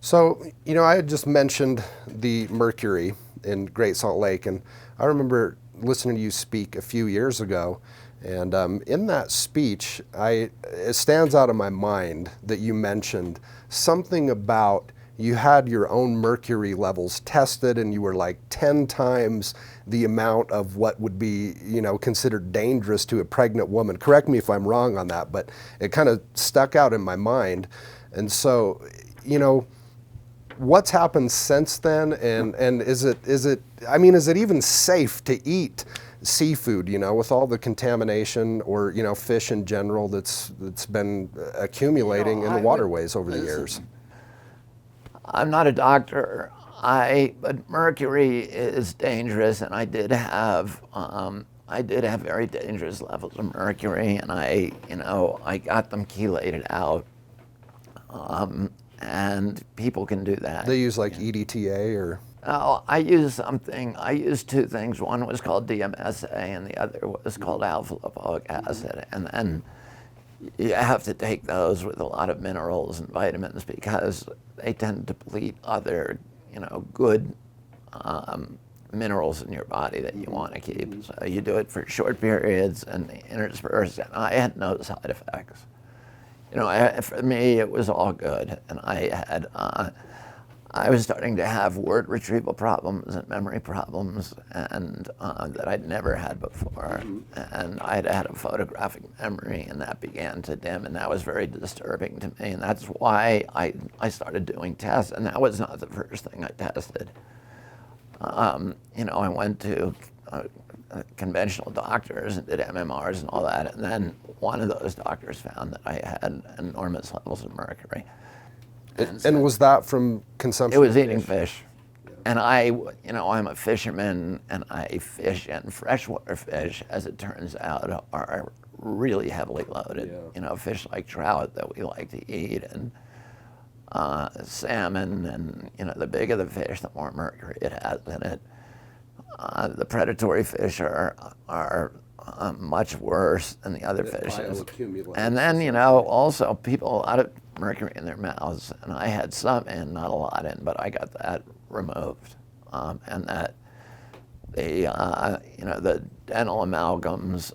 So, I had just mentioned the Mercury in Great Salt Lake, and I remember listening to you speak a few years ago, and in that speech, it stands out in my mind that you mentioned something about you had your own mercury levels tested, and you were like 10 times the amount of what would be, considered dangerous to a pregnant woman. Correct me if I'm wrong on that, but it kind of stuck out in my mind. And so, what's happened since then, and is it even safe to eat seafood, with all the contamination or, fish in general that's been accumulating in the waterways over the years? I'm not a doctor, but mercury is dangerous, and I did have very dangerous levels of mercury, and I got them chelated out. And people can do that. They use like EDTA or? Oh, I used two things. One was called DMSA and the other was called alpha lipoic acid. And then you have to take those with a lot of minerals and vitamins because they tend to deplete other, good minerals in your body that you want to keep. So you do it for short periods and interspersed. And I had no side effects. For me, it was all good, and I was starting to have word retrieval problems and memory problems, and that I'd never had before. And I'd had a photographic memory, and that began to dim, and that was very disturbing to me. And that's why I started doing tests, and that was not the first thing I tested. I went to conventional doctors and did MMRs and all that, and then one of those doctors found that I had enormous levels of mercury. And was that from consumption? It was eating fish. And I'm a fisherman, and I fish, and freshwater fish, as it turns out, are really heavily loaded. Yeah. Fish like trout that we like to eat, and salmon, and the bigger the fish, the more mercury it has in it. The predatory fish are much worse than the other fishes. And then, also people, a lot of mercury in their mouths, and I had some in, not a lot in, but I got that removed. And that the dental amalgams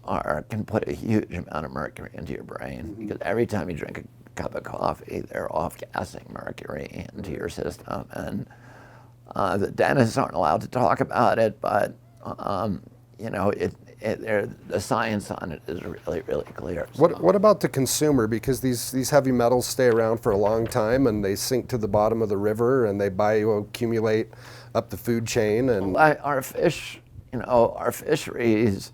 can put a huge amount of mercury into your brain, because every time you drink a cup of coffee, they're off-gassing mercury into your system. And the dentists aren't allowed to talk about it, but the science on it is really, really clear. What about the consumer? Because these heavy metals stay around for a long time, and they sink to the bottom of the river, and they bioaccumulate up the food chain. And our fish, our fisheries,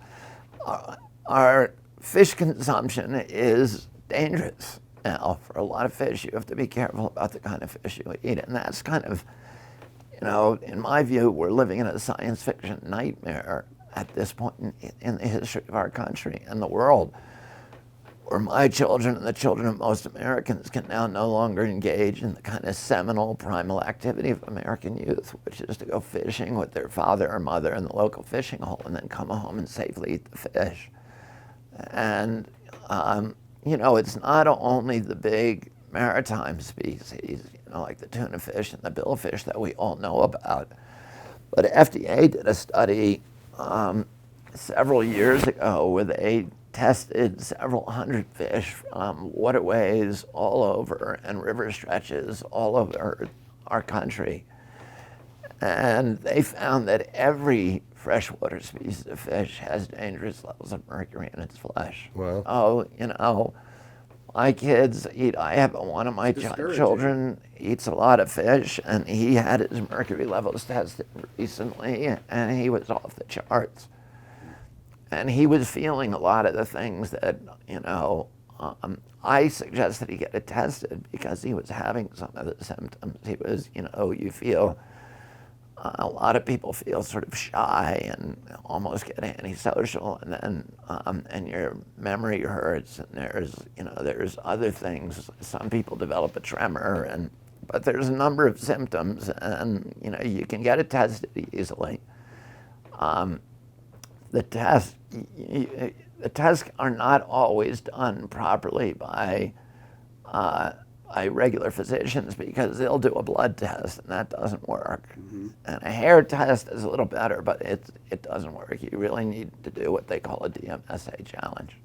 our fish consumption is dangerous now. For a lot of fish, you have to be careful about the kind of fish you eat, and that's kind of, in my view, we're living in a science fiction nightmare at this point in the history of our country and the world, where my children and the children of most Americans can now no longer engage in the kind of seminal primal activity of American youth, which is to go fishing with their father or mother in the local fishing hole and then come home and safely eat the fish. And, it's not only the big maritime species, like the tuna fish and the billfish that we all know about, but FDA did a study several years ago where they tested several hundred fish from waterways all over and river stretches all over our country. And they found that every freshwater species of fish has dangerous levels of mercury in its flesh. Wow. So, my kids eat, one of my children eats a lot of fish, and he had his mercury levels tested recently, and he was off the charts. And he was feeling a lot of the things that, I suggested he get it tested because he was having some of the symptoms. He was, you feel, a lot of people feel sort of shy and almost get antisocial, and then and your memory hurts, and there's other things. Some people develop a tremor, but there's a number of symptoms, and you can get it tested easily. The tests are not always done properly by by regular physicians because they'll do a blood test and that doesn't work. And a hair test is a little better, but it doesn't work. You really need to do what they call a DMSA challenge.